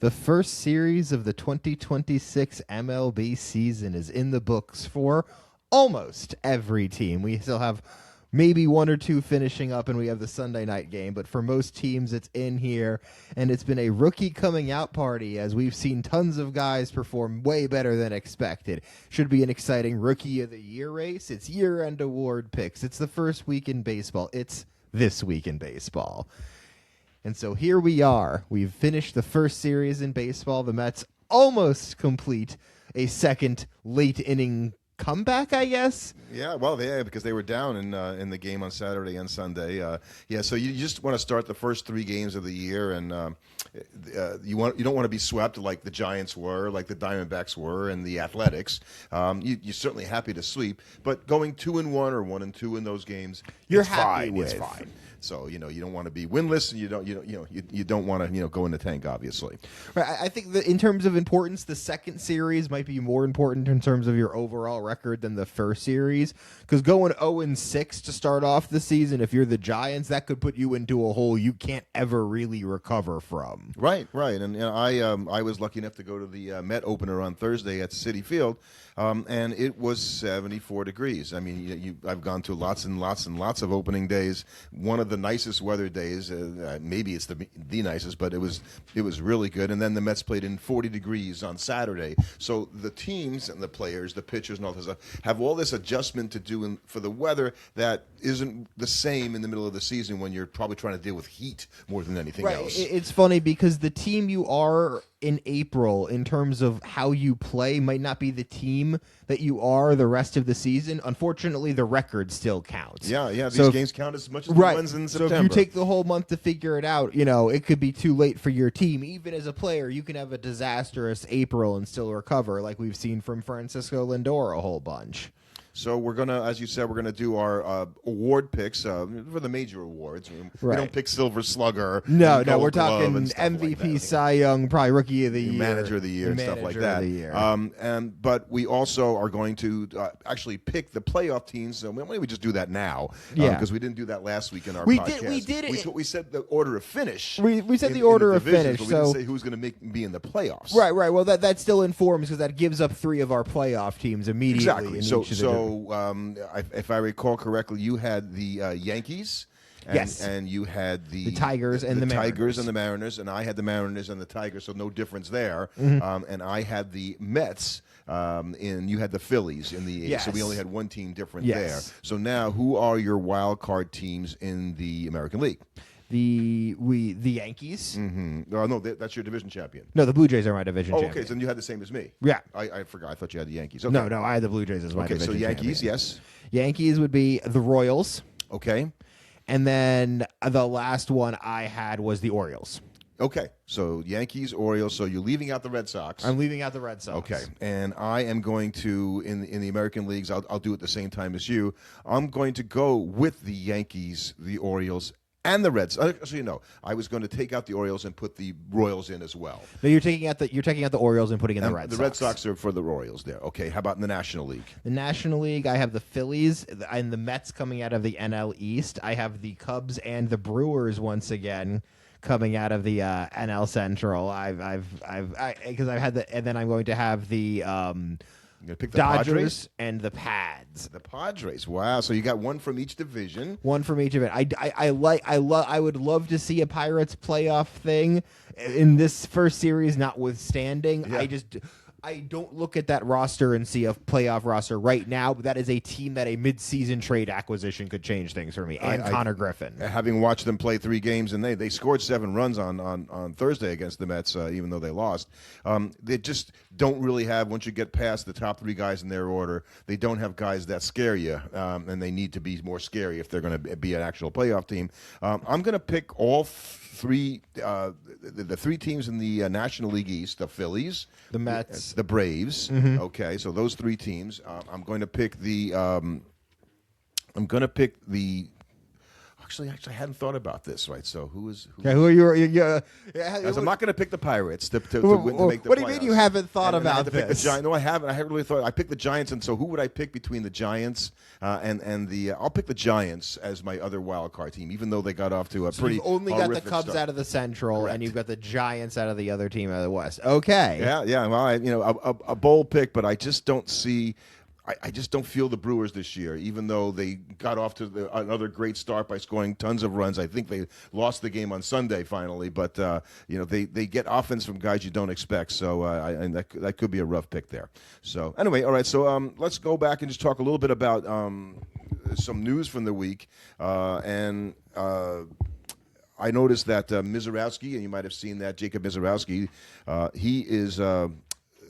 The first series of the 2026 MLB season is in the books for almost every team. We still have maybe one or two finishing up, and we have the Sunday night game. But for most teams, it's in here, and it's been a rookie coming out party as we've seen tons of guys perform way better than expected. Should be an exciting Rookie of the Year race. It's year-end award picks. It's the first week in baseball. It's this week in baseball. And so here we are. We've finished the first series in baseball. The Mets almost complete a second late inning comeback, I guess. Yeah, well, because they were down in the game on Saturday and Sunday. So you just want to start the first three games of the year, and you don't want to be swept like the Giants were, like the Diamondbacks were, and the Athletics. You're certainly happy to sweep, but going 2-1 or 1-2 in those games, You're it's happy fine. with. It's fine. So you don't want to be winless, and you don't want to go in the tank, obviously. Right. I think that in terms of importance, the second series might be more important in terms of your overall record than the first series. Because going 0-6 to start off the season, if you're the Giants, that could put you into a hole you can't ever really recover from. Right. And I was lucky enough to go to the Met opener on Thursday at Citi Field, and it was 74 degrees. I mean, I've gone to lots and lots and lots of opening days. One of the nicest weather days, maybe it's the nicest, but it was really good. And then the Mets played in 40 degrees on Saturday. So the teams and the players, the pitchers and all this stuff, have all this adjustment to do for the weather that isn't the same in the middle of the season when you're probably trying to deal with heat more than anything else. It's funny because the team you are in April in terms of how you play might not be the team that you are the rest of the season. Unfortunately, the record still counts. Yeah. These games count as much as the ones in September. So if you take the whole month to figure it out, it could be too late for your team. Even as a player, you can have a disastrous April and still recover, like we've seen from Francisco Lindor a whole bunch. So we're gonna, as you said, we're gonna do our award picks for the major awards. We don't pick Silver Slugger. No, we're talking MVP, like Cy Young, probably Rookie of the Year, Manager of the Year, and stuff like that. But we also are going to actually pick the playoff teams. So why don't we just do that now? Because we didn't do that last week in our podcast. We did it. We said the order of finish. We said the order of finish. But we didn't say who's going to be in the playoffs. Right. Well, that still informs because that gives up three of our playoff teams immediately. Exactly. If I recall correctly, you had the Yankees. Yes. And you had the Tigers and the Mariners. Tigers and the Mariners, and I had the Mariners and the Tigers, so no difference there. Mm-hmm. And I had the Mets, and you had the Phillies in the yes. So we only had one team different yes. there. So now, who are your wild card teams in the American League? The Yankees. Mm-hmm. No, that's your division champion. No, the Blue Jays are my division champion. Okay, so then you had the same as me. Yeah. I forgot. I thought you had the Yankees. Okay. No, I had the Blue Jays as my division champion. Okay, so Yankees, yes. Yankees would be the Royals. Okay. And then the last one I had was the Orioles. Okay, so Yankees, Orioles. So you're leaving out the Red Sox. I'm leaving out the Red Sox. Okay, and I am going to in the American leagues. I'll do it the same time as you. I'm going to go with the Yankees, the Orioles, and the Reds. So I was going to take out the Orioles and put the Royals in as well. No, you're taking out the Orioles and putting in the Red Sox. The Red Sox are for the Royals there. Okay, how about in the National League? The National League, I have the Phillies and the Mets coming out of the NL East. I have the Cubs and the Brewers once again coming out of the NL Central. Because I've had and then I'm going to have the pick the Dodgers Padres? And the Pads. The Padres. Wow. So you got one from each division. One from each of it. I would love to see a Pirates playoff thing in this first series, notwithstanding. Yeah. I don't look at that roster and see a playoff roster right now, but that is a team that a mid-season trade acquisition could change things for me. And Connor Griffin. Having watched them play 3 games, and they scored 7 runs on Thursday against the Mets, even though they lost. They just don't really have, once you get past the top 3 guys in their order, they don't have guys that scare you, and they need to be more scary if they're going to be an actual playoff team. I'm going to pick all three, the 3 teams in the National League East: the Phillies, the Mets, the Braves. Mm-hmm. Okay, so those 3 teams. I'm going to pick the. Actually, I hadn't thought about this. Right. So who Okay, who are you? As I'm not going to pick the Pirates to win to make the What do playoffs. you mean you haven't thought And I had about to pick the this? Giants. No, I haven't. I hadn't really thought. I picked the Giants, and so who would I pick between the Giants and the? I'll pick the Giants as my other wild card team, even though they got off to a pretty. You've only got the horrific Cubs start. out of the Central, Correct. and you've got the Giants out of the other team out of the West. Okay. Yeah. Well, a bold pick, but I just don't see. I just don't feel the Brewers this year, even though they got off to another great start by scoring tons of runs. I think they lost the game on Sunday finally, but they get offense from guys you don't expect. So and that could be a rough pick there. So anyway, all right. So let's go back and just talk a little bit about some news from the week and. I noticed that Mizorowski, and you might have seen that, Jacob Mizorowski, he is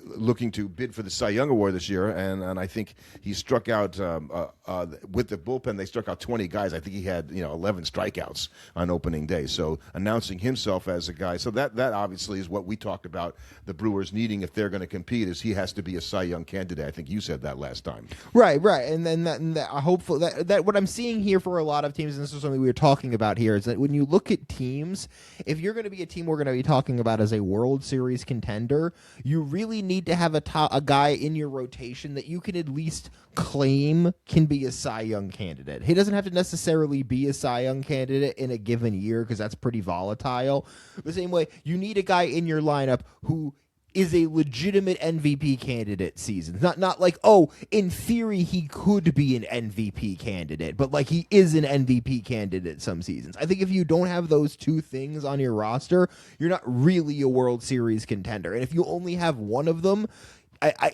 looking to bid for the Cy Young Award this year, and I think he struck out with the bullpen. They struck out 20 guys. I think he had 11 strikeouts on opening day. So announcing himself as a guy. So that obviously is what we talked about the Brewers needing if they're going to compete. Is he has to be a Cy Young candidate. I think you said that last time. Right, and then that hopefully that what I'm seeing here for a lot of teams, and this is something we were talking about here, is that when you look at teams, if you're going to be a team we're going to be talking about as a World Series contender, you really need to have a guy in your rotation that you can at least claim can be a Cy Young candidate. He doesn't have to necessarily be a Cy Young candidate in a given year because that's pretty volatile. The same way, you need a guy in your lineup who is a legitimate MVP candidate season. Not like, oh, in theory he could be an MVP candidate, but like he is an MVP candidate some seasons. I think if you don't have those two things on your roster, you're not really a World Series contender. And if you only have one of them,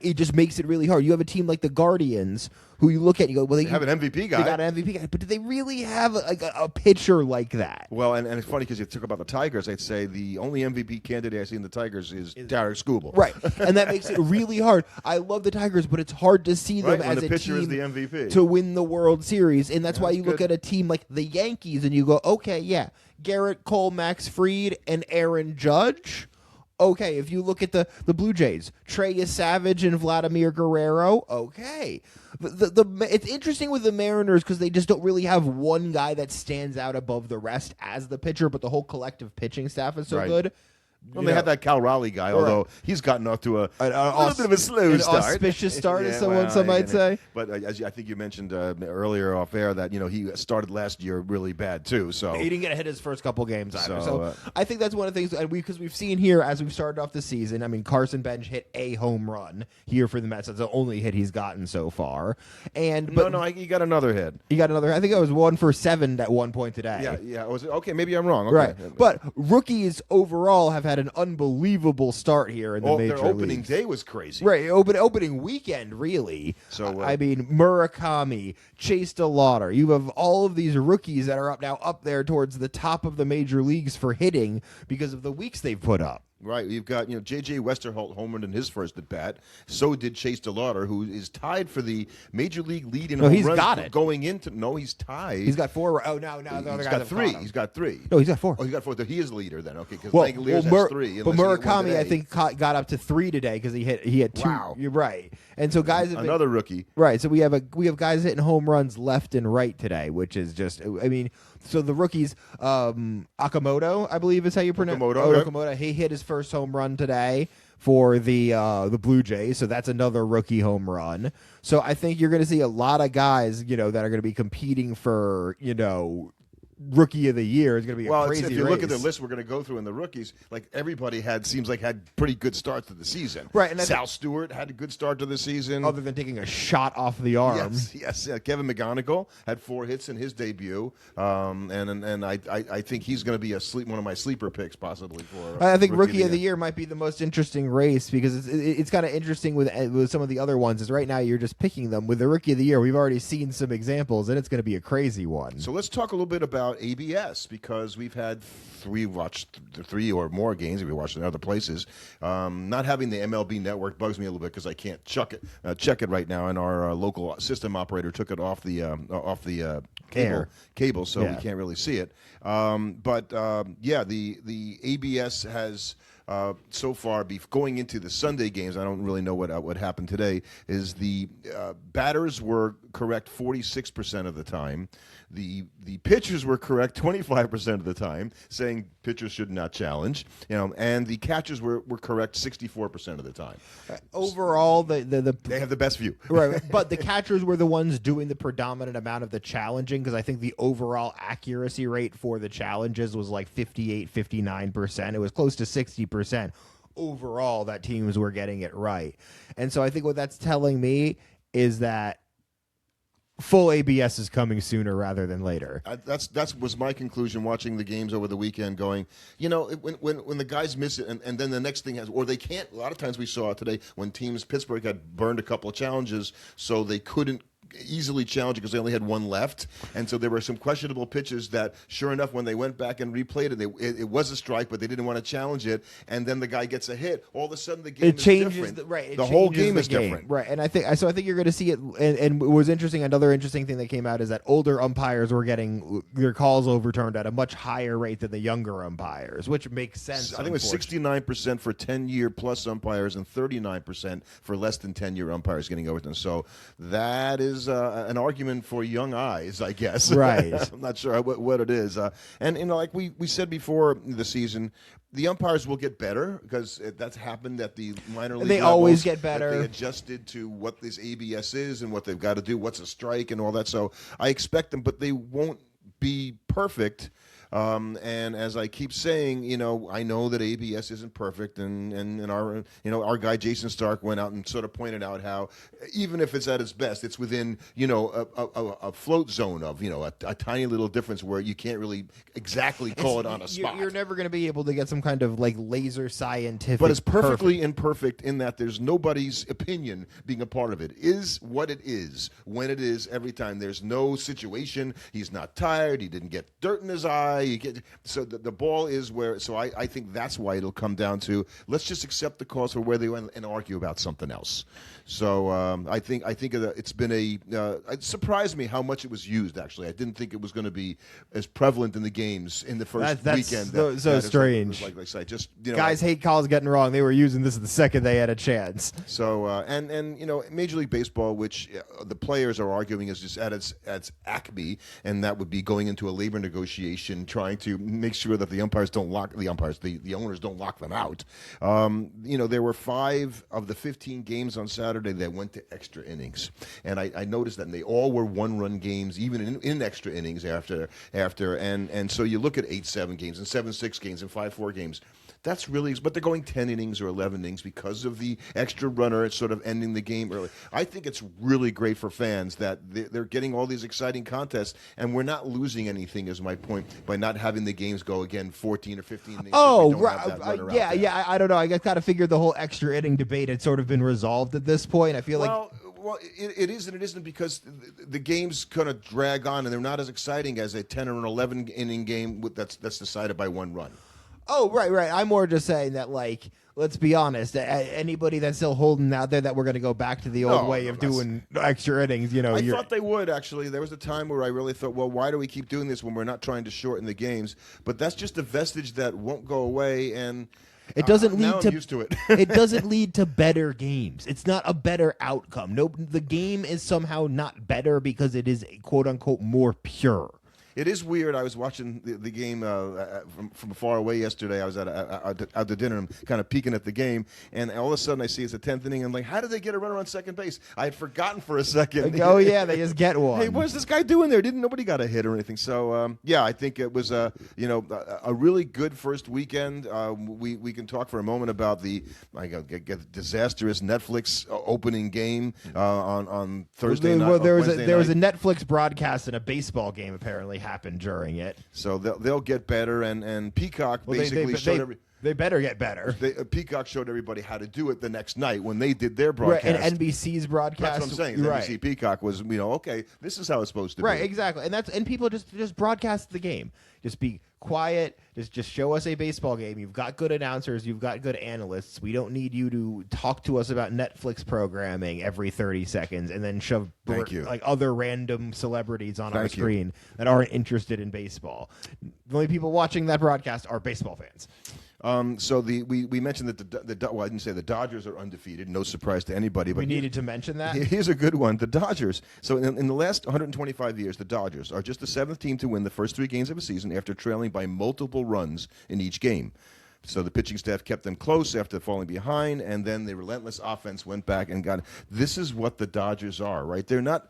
it just makes it really hard. You have a team like the Guardians who you look at and you go, well, they have an MVP guy. They got an MVP guy, but do they really have a pitcher like that? Well, and it's funny because you talk about the Tigers. I'd say the only MVP candidate I see in the Tigers is Tarek Skubal. Right, and that makes it really hard. I love the Tigers, but it's hard to see them as the a pitcher team is the MVP. to win the World Series, and that's why you look good. at a team like the Yankees and you go, okay, yeah, Garrett Cole, Max Fried, and Aaron Judge. Okay, if you look at the Blue Jays, Trey Savage and Vladimir Guerrero, okay. It's interesting with the Mariners because they just don't really have one guy that stands out above the rest as the pitcher, but the whole collective pitching staff is so Right. good. Well, they had that Cal Raleigh guy, although he's gotten off to a little bit of a slow start. Auspicious start, as well, some might say. But as I think you mentioned earlier off air that he started last year really bad too. So He didn't get a hit his first couple games either. So, So I think that's one of the things, and because we've seen here as we've started off the season. I mean, Carson Bench hit a home run here for the Mets. That's the only hit he's gotten so far. And he got another hit. he got another. I think it was 1 for 7 at one point today. Yeah. Was it okay? Maybe I'm wrong. Okay. Right, but rookies overall have had an unbelievable start here in the major their opening leagues. day was crazy. Right, opening weekend, really. So, I mean, Murakami, Chase DeLauder. You have all of these rookies that are up there towards the top of the major leagues for hitting because of the weeks they've put up. Right, you've got J.J. Westerholt homered in his first at bat. So did Chase DeLauder, who is tied for the major league lead in home he's runs got it. going into. No, he's tied. He's got 4. Oh, no, the other He's guy's got 3. at He's got 3. No, he's got 4. Oh, he's got 4. He is the leader then. Okay, because Well, Langoliers has 3. But unless he hit one Murakami, today. I think, got up to 3 today because he had 2. Wow. You're right, and so guys have another rookie. Right, so we have guys hitting home runs left and right today, which is just, I mean, so the rookies, Okamoto, I believe is how you pronounce Okamoto. He hit his first home run today for the Blue Jays, so that's another rookie home run. So I think you're going to see a lot of guys, that are going to be competing for, Rookie of the Year is going to be a crazy if you race. look at the list we're going to go through in the rookies, like everybody had pretty good starts to the season. Right, and Sal Stewart had a good start to the season. Other than taking a shot off the arm. Yes. Kevin McGonigal had 4 hits in his debut, and I think he's going to be one of my sleeper picks possibly for. I think Rookie of the Year might be the most interesting race because it's kind of interesting with some of the other ones. Is right now you're just picking them. With the Rookie of the Year, we've already seen some examples, and it's going to be a crazy one. So let's talk a little bit about ABS because we've had 3 or more games. We watched in other places. Not having the MLB network bugs me a little bit because I can't check it right now, and our local system operator took it off the cable, so we can't really see it. The ABS has so far, going into the Sunday games, I don't really know what happened today, is the batters were correct 46% of the time. The pitchers were correct 25% of the time, saying pitchers should not challenge, and the catchers were correct 64% of the time. Overall, they have the best view. Right, but the catchers were the ones doing the predominant amount of the challenging, because I think the overall accuracy rate for the challenges was like 58, 59%. It was close to 60% overall that teams were getting it right. And so I think what that's telling me is that full ABS is coming sooner rather than later. That was my conclusion watching the games over the weekend. Going, when the guys miss it, and then the next thing or they can't. A lot of times we saw it today when Pittsburgh had burned a couple of challenges, so they couldn't easily challenge it because they only had one left, and so there were some questionable pitches that, sure enough, when they went back and replayed it, it was a strike, but they didn't want to challenge it, and then the guy gets a hit. All of a sudden, the game changes is different. Right, the whole game is different. Right, and I think you're going to see it. And it was interesting. Another interesting thing that came out is that older umpires were getting their calls overturned at a much higher rate than the younger umpires, which makes sense. I think it was 69% for 10-year plus umpires and 39% for less than 10-year umpires getting overturned. So that is an argument for young eyes, I guess. Right. I'm not sure what it is. And like we said before the season, the umpires will get better because that's happened at the minor league. They always get better. They adjusted to what this ABS is and what they've got to do, what's a strike and all that. So I expect them, but they won't be perfect. And as I keep saying, I know that ABS isn't perfect, and our guy Jason Stark went out and sort of pointed out how even if it's at its best, it's within a float zone of a tiny little difference where you can't really exactly call it on a spot. You're never going to be able to get some kind of like laser scientific. But it's perfectly imperfect in that there's nobody's opinion being a part of it. Is what it is when it is every time. There's no situation. He's not tired. He didn't get dirt in his eye. So the ball is where. So I think that's why it'll come down to let's just accept the calls for where they went and argue about something else. So I think it's been it surprised me how much it was used. Actually, I didn't think it was going to be as prevalent in the games in the first weekend. That's so strange. Like I say, just guys hate calls getting wrong. They were using this the second they had a chance. So and Major League Baseball, which the players are arguing is just at its acme, and that would be going into a labor negotiation, trying to make sure that the umpires don't lock the umpires, the owners don't lock them out. There were 5 of the 15 games on Saturday that went to extra innings, and I noticed that, and they all were 1-run games, even in extra innings after, and so you look at 8-7 games and 7-6 games and 5-4 games. That's really, but they're going 10 innings or 11 innings because of the extra runner. It's sort of ending the game early. I think it's really great for fans that they're getting all these exciting contests, and we're not losing anything, is my point, by not having the games go again 14 or 15 innings. Oh, right. Yeah. I don't know. I kind of figured the whole extra inning debate had sort of been resolved at this point. I feel Well, it is and it isn't, because the games kind of drag on, and they're not as exciting as a 10 or an 11 inning game that's decided by 1 run. Oh, right. I'm more just saying that, like, let's be honest. Anybody that's still holding out there that we're going to go back to the old way of doing extra innings, I thought they would, actually. There was a time where I really thought, well, why do we keep doing this when we're not trying to shorten the games? But that's just a vestige that won't go away, and it doesn't lead I'm used to it. It doesn't lead to better games. It's not a better outcome. No, the game is somehow not better because it is, quote unquote, more pure. It is weird. I was watching the game from far away yesterday. I was out to dinner and kind of peeking at the game, and all of a sudden I see it's the 10th inning. I'm like, how did they get a runner on second base? I had forgotten for a second. Like, oh, yeah, they just get one. Hey, what's this guy doing there? Nobody got a hit or anything. So, I think it was a really good first weekend. We can talk for a moment about the disastrous Netflix opening game on Thursday night. Well, there was a Netflix broadcast and a baseball game apparently happened during it. So they'll get better, and Peacock basically showed they better get better. Peacock showed everybody how to do it the next night when they did their broadcast. Right, and NBC's broadcast. That's what I'm saying. NBC Peacock was, okay, this is how it's supposed to be. Right, exactly. And people just broadcast the game. Just be quiet. Just show us a baseball game. You've got good announcers. You've got good analysts. We don't need you to talk to us about Netflix programming every 30 seconds and then shove like other random celebrities on our screen that aren't interested in baseball. The only people watching that broadcast are baseball fans. So we mentioned that well, I didn't say the Dodgers are undefeated. No surprise to anybody. But We needed to mention that. Here's a good one. The Dodgers. So in the last 125 years, the Dodgers are just the 7th team to win the first 3 games of a season after trailing by multiple runs in each game. So the pitching staff kept them close after falling behind, and then the relentless offense went back and got it. This is what the Dodgers are, right? They're not.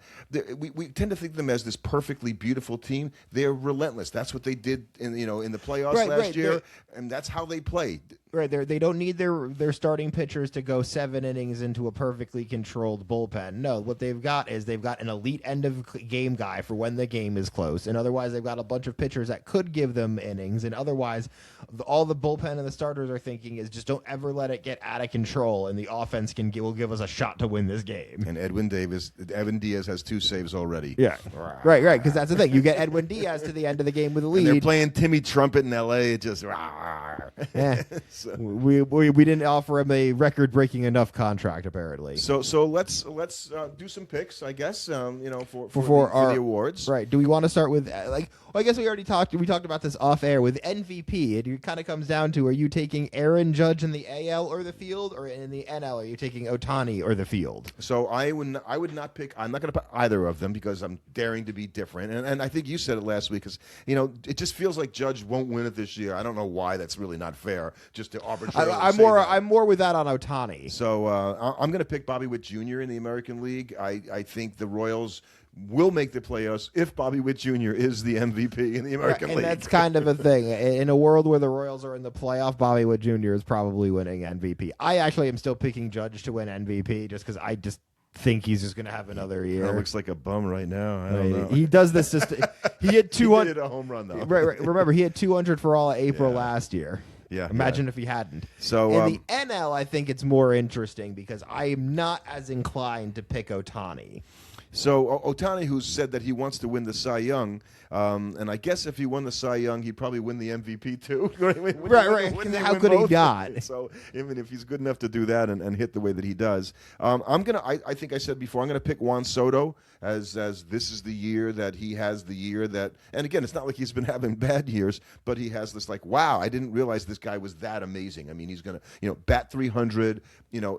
We tend to think of them as this perfectly beautiful team. They're relentless. That's what they did in the playoffs last year, and that's how they played. Right, they don't need their starting pitchers to go 7 innings into a perfectly controlled bullpen. No, what they've got is they've got an elite end of game guy for when the game is close, and otherwise they've got a bunch of pitchers that could give them innings, and otherwise all the bullpen and the starters are thinking is just don't ever let it get out of control, and the offense will give us a shot to win this game. And Edwin Diaz has 2 saves already. Yeah, right, because that's the thing. You get Edwin Diaz to the end of the game with a lead. And they're playing Timmy Trumpet in L.A. It just. Yeah. So. We didn't offer him a record-breaking enough contract, apparently. So let's do some picks, I guess. For the awards. Right. Do we want to start with I guess we already talked. We talked about this off air with MVP. It kind of comes down to: are you taking Aaron Judge in the AL or the field, or in the NL? Are you taking Ohtani or the field? So I would not pick. I'm not going to pick either of them because I'm daring to be different. And I think you said it last week because it just feels like Judge won't win it this year. I don't know why. That's really not fair. Just to arbitrarily. I'm more with that on Ohtani. So I'm going to pick Bobby Witt Jr. in the American League. I think the Royals will make the playoffs if Bobby Witt Jr. is the MVP in the American League. And that's kind of a thing. In a world where the Royals are in the playoff, Bobby Witt Jr. is probably winning MVP. I actually am still picking Judge to win MVP just because I just think he's just going to have another year. Looks like a bum right now. I don't know. He does this. He hit 200. He hit a home run, though. Right. Remember, he had 200 for all of April last year. Yeah. Imagine if he hadn't. So in the NL, I think it's more interesting because I am not as inclined to pick Ohtani. So Ohtani, who said that he wants to win the Cy Young, and I guess if he won the Cy Young, he'd probably win the MVP too. Right. How could he not? So even if he's good enough to do that and hit the way that he does, I think I said before, I'm gonna pick Juan Soto as this is the year that he has the year that. And again, it's not like he's been having bad years, but he has this wow, I didn't realize this guy was that amazing. I mean, he's gonna bat 300,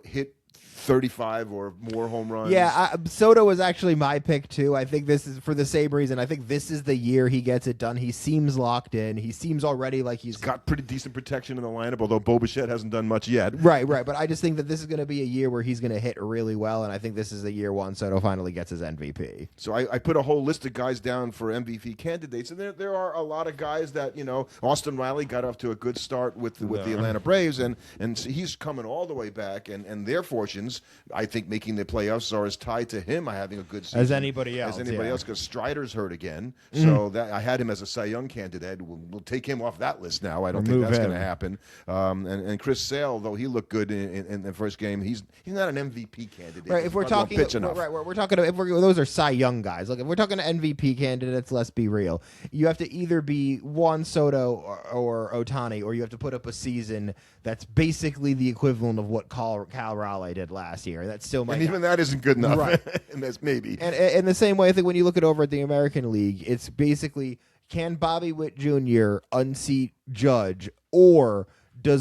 hit 35 or more home runs. Yeah, Soto was actually my pick too. I think this is for the same reason. I think this is the year he gets it done. He seems locked in. He seems already like he's got pretty decent protection in the lineup, although Bo Bichette hasn't done much yet. Right. But I just think that this is going to be a year where he's going to hit really well, and I think this is the year Juan Soto finally gets his MVP. So I put a whole list of guys down for MVP candidates, and there are a lot of guys that Austin Riley got off to a good start with the Atlanta Braves, and he's coming all the way back, and their fortunes, I think, making the playoffs are as tied to him having a good season as anybody else. Because Strider's hurt again. So that I had him as a Cy Young candidate. We'll take him off that list now. I don't think that's going to happen. And Chris Sale, though he looked good in the first game, he's not an MVP candidate. Right. If we're talking, we're talking. Those are Cy Young guys. Look, if we're talking to MVP candidates, let's be real. You have to either be Juan Soto or Ohtani, or you have to put up a season that's basically the equivalent of what Cal Raleigh did last year. That's still even that isn't good enough. Right. And that's maybe. And in the same way, I think when you look at over at the American League, it's basically, can Bobby Witt Jr. unseat Judge, or do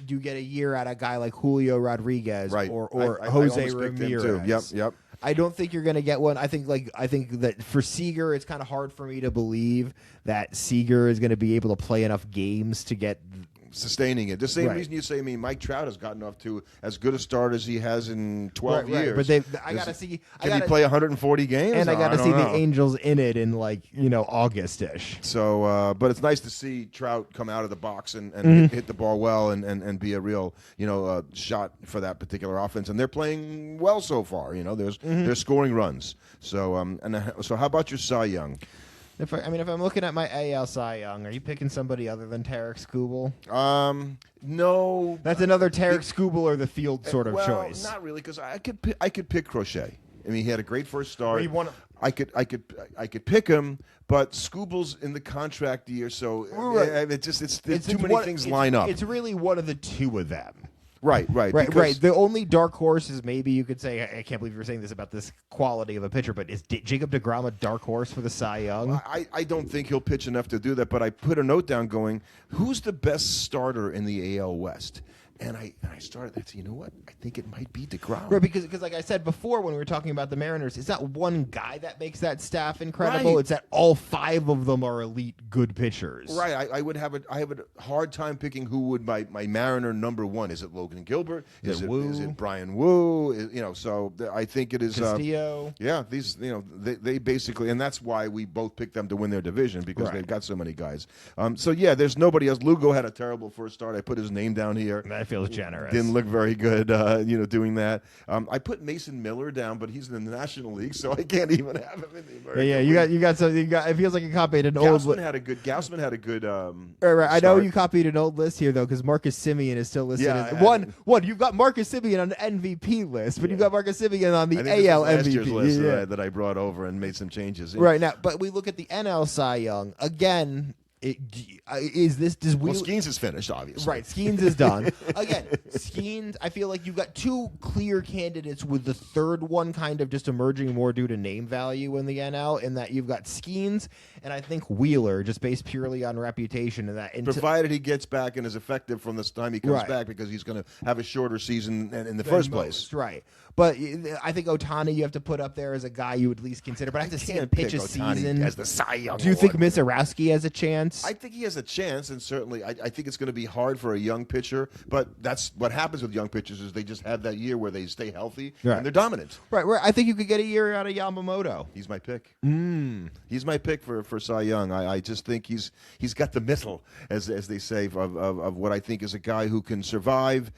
you get a year out of a guy like Julio Rodriguez or Jose Ramirez? Yep. I don't think you're going to get one. I think that for Seager, it's kind of hard for me to believe that Seager is going to be able to play enough games to get sustaining it. The same reason you say, Mike Trout has gotten off to as good a start as he has in 12 years. But I got to see. Can he play 140 games? And I got to see the Angels in it in August-ish. So, but it's nice to see Trout come out of the box and hit the ball well and be a real shot for that particular offense. And they're playing well so far. They're scoring runs. So so how about your Cy Young? If I'm looking at my AL Cy Young, are you picking somebody other than Tarek Skubal? No. That's another Tarek Skubal or the field sort of choice. Not really, because I could pick Crochet. I mean, he had a great first start. I could pick him, but Skubal's in the contract year, so it's too many things line up. It's really one of the two of them. Right. Right. The only dark horse is maybe you could say, I can't believe you're saying this about this quality of a pitcher, but is Jacob deGrom a dark horse for the Cy Young? Well, I don't think he'll pitch enough to do that, but I put a note down going, who's the best starter in the AL West? And I started that. You know what? I think it might be deGrom. Right, because like I said before when we were talking about the Mariners, it's not one guy that makes that staff incredible. Right. It's that all 5 of them are elite good pitchers. Right. I have a hard time picking who would my Mariner number 1. Is it Logan Gilbert? Is it Wu? Is it Brian Wu? So I think it is Castillo. these they basically, and that's why we both picked them to win their division because they've got so many guys. There's nobody else. Lugo had a terrible first start. I put his name down here. That feels generous. Didn't look very good, doing that. I put Mason Miller down, but he's in the National League, so I can't even have him in the American League. You got some. It feels like you copied an Gausman old. had a good. Gausman had a good. Right. I know start. you copied an old list here though, because Marcus Semien is still listed Yeah, as one. You've got Marcus Semien on the MVP list, but you've got Marcus Semien on the I think AL this is last MVP year's list yeah. that I brought over and made some changes. Right now, but we look at the NL Cy Young again. Skeens is finished, obviously. Right, Skeens is done. Again, Skeens, I feel like you've got 2 clear candidates with the third one kind of just emerging more due to name value in the NL, in that you've got Skeens and I think Wheeler, just based purely on reputation. And that provided he gets back and is effective from the time he comes back, because he's going to have a shorter season in the first place. Right. But I think Ohtani you have to put up there as a guy you would at least consider. But I have to see him pitch a season. As the Cy Young Do you think Award. Mizorowski has a chance? I think he has a chance, and certainly I think it's going to be hard for a young pitcher. But that's what happens with young pitchers is they just have that year where they stay healthy and they're dominant. Right. I think you could get a year out of Yamamoto. He's my pick. He's my pick for Cy Young. I just think he's got the mettle, as they say, of what I think is a guy who can survive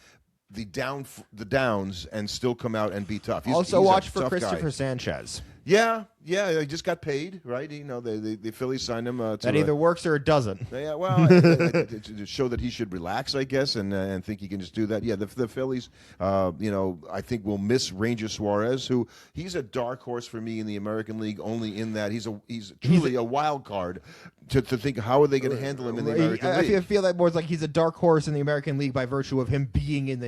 the downs and still come out and be tough. He's watch a for tough Christopher guy. Sanchez. Yeah, he just got paid, right? The Phillies signed him. That either works or it doesn't. Yeah, well, to show that he should relax, I guess, and think he can just do that. Yeah, the Phillies, I think will miss Ranger Suarez, who he's a dark horse for me in the American League, only in that he's truly a wild card. To think how are they going to handle him in the American League? I feel that more like he's a dark horse in the American League by virtue of him being in the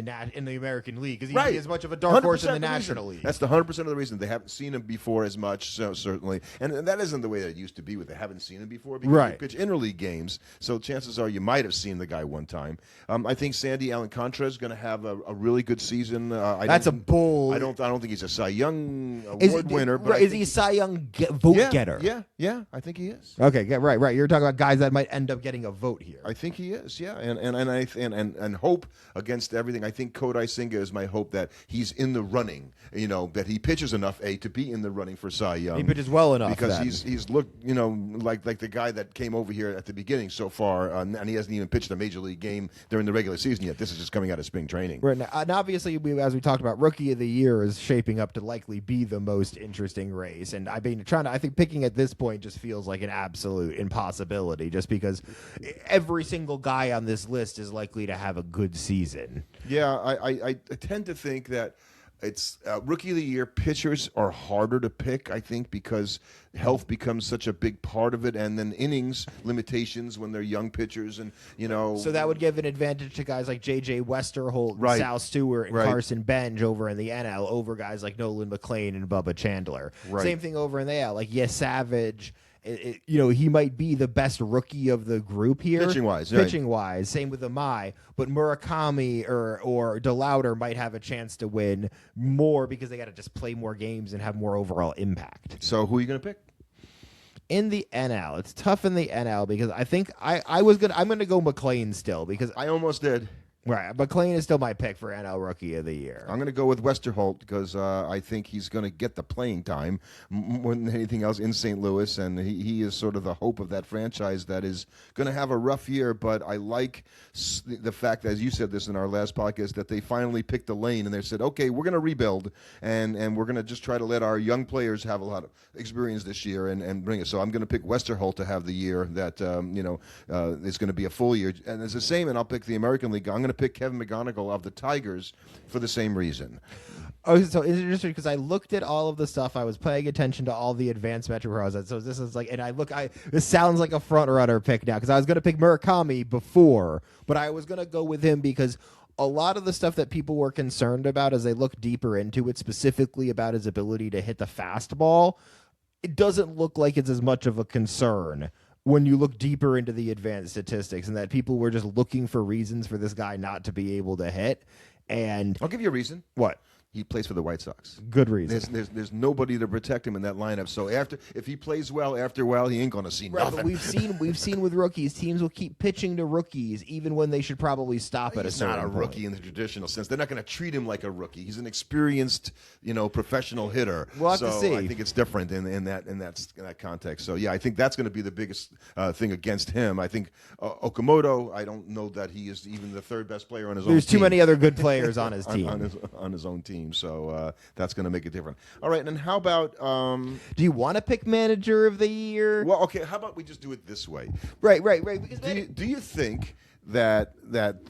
American League, because he's as much of a dark horse in the National League. That's the 100% of the reason. They haven't seen him before as much, so certainly, and that isn't the way that it used to be. They haven't seen him before because you pitch interleague games, so chances are you might have seen the guy one time. I think Sandy Alcantara is going to have a really good season. That's a bold. I don't think he's a Cy Young Award winner. But is he a Cy Young vote getter? Yeah, I think he is. Okay, right. You're talking about guys that might end up getting a vote here. I think he is, yeah, and hope against everything. I think Kodai Senga is my hope that he's in the running. That he pitches enough to be in the running for Cy Young. He pitches well enough because then. he's looked like the guy that came over here at the beginning so far, and he hasn't even pitched a major league game during the regular season yet. This is just coming out of spring training. Right now, and obviously, as we talked about, Rookie of the Year is shaping up to likely be the most interesting race. And I think picking at this point just feels like an absolute impossibility, just because every single guy on this list is likely to have a good season. Yeah, I tend to think that it's Rookie of the Year pitchers are harder to pick, I think, because health becomes such a big part of it, and then innings limitations when they're young pitchers, and So that would give an advantage to guys like J.J. Westerholt, and Sal Stewart, and Carson Benj over in the NL over guys like Nolan McLean and Bubba Chandler. Same thing over in the AL, like Savage. He might be the best rookie of the group here. Pitching wise. Same with Amai. But Murakami or DeLauder might have a chance to win more because they got to just play more games and have more overall impact. So who are you going to pick? In the NL, it's tough in the NL because I think I'm going to go McLean still because I almost did. Right, McLean is still my pick for NL Rookie of the Year. I'm going to go with Westerholt because I think he's going to get the playing time more than anything else in St. Louis, and he is sort of the hope of that franchise that is going to have a rough year. But I like the fact, as you said this in our last podcast, that they finally picked a lane and they said, okay, we're going to rebuild, and we're going to just try to let our young players have a lot of experience this year and bring it. So I'm going to pick Westerholt to have the year that is going to be a full year. And it's the same, and I'll pick the American League. I'm going to pick Kevin McGonigal of the Tigers for the same reason. Oh, so it's interesting because I looked at all of the stuff. I was paying attention to all the advanced Metro Pros. So this is like, and this sounds like a front runner pick now because I was going to pick Murakami before, but I was going to go with him because a lot of the stuff that people were concerned about as they look deeper into it, specifically about his ability to hit the fastball, it doesn't look like it's as much of a concern when you look deeper into the advanced statistics, and that people were just looking for reasons for this guy not to be able to hit. And I'll give you a reason. what? He plays for the White Sox. Good reason. There's nobody to protect him in that lineup. So if he plays well, after a while, he ain't going to see Right, nothing. but we've seen with rookies, teams will keep pitching to rookies even when they should probably stop at a He's certain not a point. rookie in the traditional sense. They're not going to treat him like a rookie. He's an experienced, professional hitter. We'll have to see. I think it's different in that context. So yeah, I think that's going to be the biggest thing against him. I think Okamoto. I don't know that he is even the third best player on his own team. There's too many other good players on his team. on his own team. So that's going to make it different. All right, and then how about? Do you want to pick manager of the year? Well, okay. How about we just do it this way? Right. Because Do you think that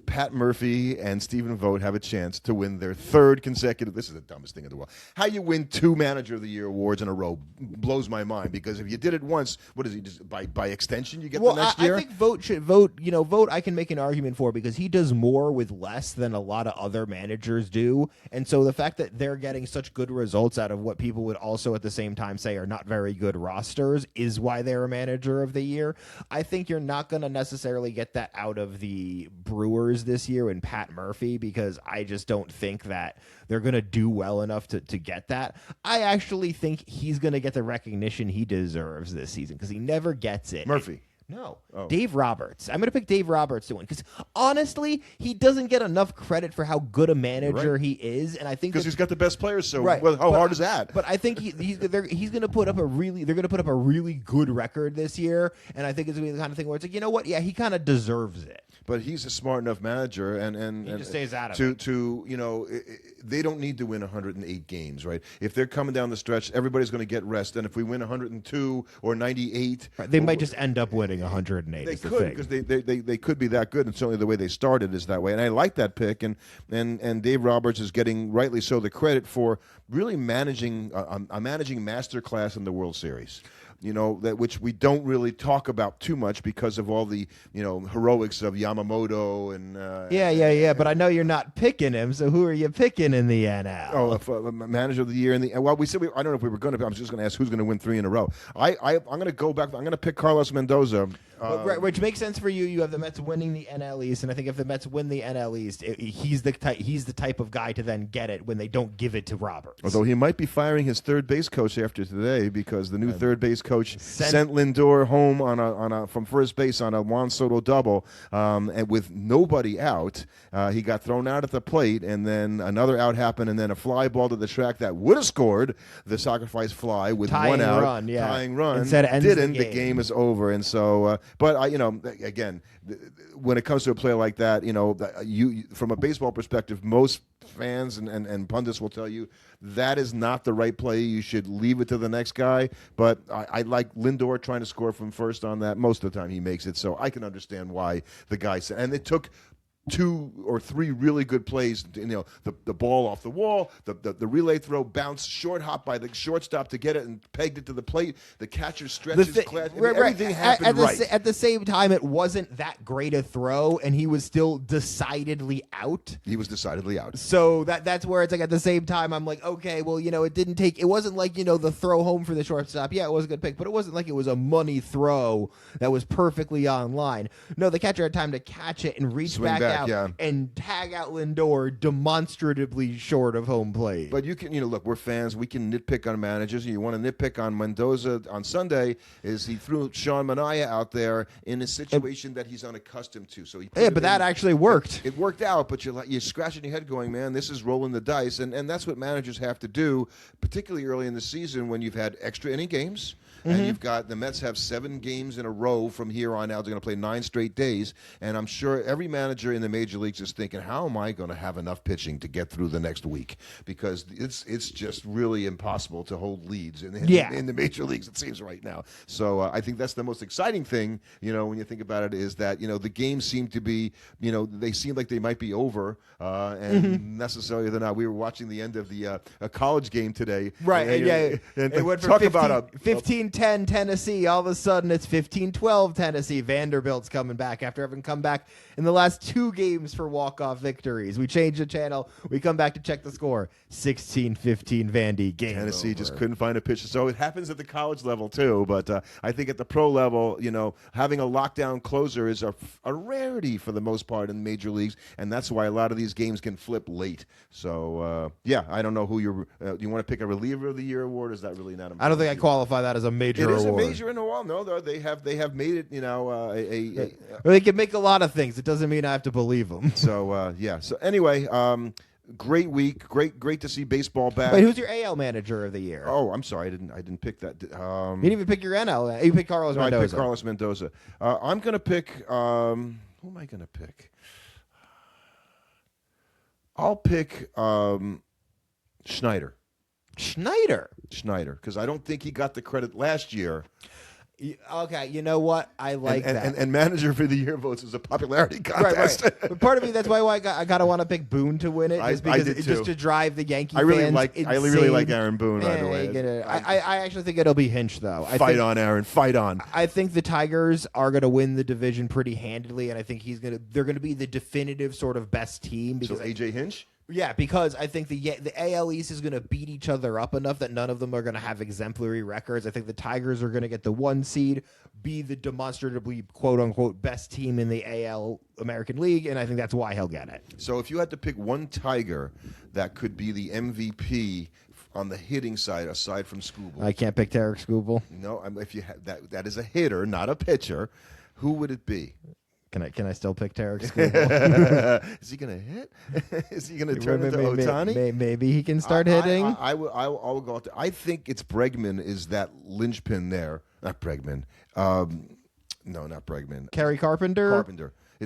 Pat Murphy and Stephen Vogt have a chance to win their third consecutive? This is the dumbest thing in the world. How you win 2 Manager of the Year awards in a row blows my mind, because if you did it once, what is he? Just by extension, you get the next year. I think Vogt should vote. Vogt I can make an argument for, because he does more with less than a lot of other managers do, and so the fact that they're getting such good results out of what people would also at the same time say are not very good rosters is why they're a Manager of the Year. I think you're not going to necessarily get that out of the Brewers this year and Pat Murphy, because I just don't think that they're going to do well enough to get that. I actually think he's going to get the recognition he deserves this season, because he never gets it. Murphy. No. Oh. Dave Roberts. I'm going to pick Dave Roberts to win, because honestly, he doesn't get enough credit for how good a manager he is, and I think Because he's got the best players. So Right. how hard is that? But I think he's going to put up they're going to put up a really good record this year, and I think it's going to be the kind of thing where it's like, you know what? Yeah, he kind of deserves it. But he's a smart enough manager, and He just stays out of it. They don't need to win 108 games, right? If they're coming down the stretch, everybody's going to get rest, and if we win 102 or 98, Right, they might just end up winning 108. They is the could, thing. because they could be that good, and certainly the way they started is that way. And I like that pick, and Dave Roberts is getting, rightly so, the credit for really managing a managing masterclass in the World Series. That which we don't really talk about too much because of all the heroics of Yamamoto and Yeah. But I know you're not picking him, so who are you picking in the NL? Oh, manager of the year we said I don't know if we were going to. I was just going to ask who's going to win 3 in a row. I'm going to go back. I'm going to pick Carlos Mendoza. Which makes sense for you. You have the Mets winning the NL East, and I think if the Mets win the NL East, he's the type of guy to then get it when they don't give it to Roberts. Although he might be firing his third base coach after today, because the new third base coach sent Lindor home from first base on a Juan Soto double, and with nobody out, he got thrown out at the plate, and then another out happened, and then a fly ball to the track that would have scored the sacrifice fly with Tying 1 out, run, yeah. tying run. Instead it ends the didn't. The game. game is over, and so. But again, when it comes to a play like that, you from a baseball perspective, most fans and pundits will tell you that is not the right play. You should leave it to the next guy. But I like Lindor trying to score from first on that. Most of the time he makes it, so I can understand why the guy said. And it took 2 or 3 really good plays. The ball off the wall, the relay throw, bounce, short hop by the shortstop to get it and pegged it to the plate. The catcher stretches, everything happened right. At the same time, it wasn't that great a throw, and he was still decidedly out. He was decidedly out. So that's where it's like at the same time, I'm like, okay, well, it wasn't like, the throw home for the shortstop. Yeah, it was a good pick, but it wasn't like it was a money throw that was perfectly on line. No, the catcher had time to catch it and reach back out. Yeah. And tag out Lindor demonstratively short of home plate. But you can, look, we're fans. We can nitpick on managers. You want to nitpick on Mendoza on Sunday is he threw Sean Manaea out there in a situation that he's unaccustomed to. So that actually worked. It worked out, but you're scratching your head going, man, this is rolling the dice. And that's what managers have to do, particularly early in the season when you've had extra inning games. And you've got the Mets have 7 games in a row from here on out. They're going to play 9 straight days. And I'm sure every manager in the major leagues is thinking, how am I going to have enough pitching to get through the next week? Because it's just really impossible to hold leads in the major leagues, it seems right now. So I think that's the most exciting thing, when you think about it, is that, the games seem to be, they seem like they might be over, and necessarily they're not. We were watching the end of the a college game today. Right, and it went talk from about 15-10 Tennessee. All of a sudden, it's 15-12 Tennessee. Vanderbilt's coming back after having come back in the last 2 games for walk-off victories. We change the channel. We come back to check the score. 16-15 Vandy, game Tennessee over. just couldn't find a pitcher. So it happens at the college level too, but I think at the pro level, having a lockdown closer is a rarity for the most part in major leagues, and that's why a lot of these games can flip late. So I don't know who you're. Do you want to pick a reliever of the year award? Or is that really not important? I don't think I qualify that as a major award. It is a major in the wall. No, they have made it. Well, they can make a lot of things. It doesn't mean I have to believe them. So So anyway, great week. Great to see baseball back. Wait, who's your AL manager of the year? Oh, I'm sorry, I didn't pick that. You didn't even pick your NL. You picked Carlos Mendoza. I picked Carlos Mendoza. I'm gonna pick. Who am I gonna pick? I'll pick Schneider. Schneider, because I don't think he got the credit last year. Okay, you know what? I like that. And manager for the year votes is a popularity contest. Right. But part of me, that's why I gotta want to pick Boone to win it, just to drive the Yankee fans. I really like Aaron Boone. By the way, I actually think it'll be Hinch though. Fight on, Aaron. Fight on. I think the Tigers are gonna win the division pretty handily, and I think they're gonna be the definitive sort of best team. Because so AJ Hinch. Yeah, because I think the AL East is going to beat each other up enough that none of them are going to have exemplary records. I think the Tigers are going to get the 1 seed, be the demonstrably quote-unquote best team in the AL American League, and I think that's why he'll get it. So if you had to pick one Tiger that could be the MVP on the hitting side, aside from Skubal. I can't pick Tarek Skubal. No, if you that is a hitter, not a pitcher. Who would it be? Can I still pick Tarek Skubal? Is he going to hit? Is he going to turn into Ohtani? Maybe he can start hitting. I will go. I think it's Bregman is that linchpin there. Not Bregman. No, not Bregman. Kerry Carpenter.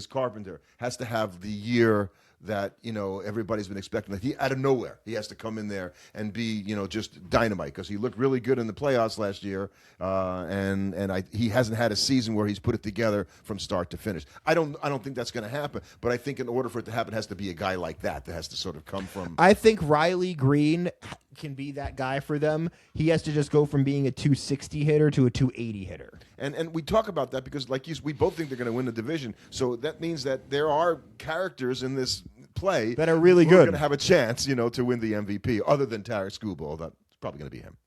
Carpenter has to have the year that everybody's been expecting. Like out of nowhere, he has to come in there and be just dynamite because he looked really good in the playoffs last year, and he hasn't had a season where he's put it together from start to finish. I don't think that's going to happen, but I think in order for it to happen, it has to be a guy like that has to sort of come from. I think Riley Green can be that guy for them. He has to just go from being a 260 hitter to a 280 hitter. And we talk about that because, we both think they're going to win the division. So that means that there are characters in this play that are really who good. Are going to have a chance, to win the MVP, other than Tarek Skubal. That's probably going to be him.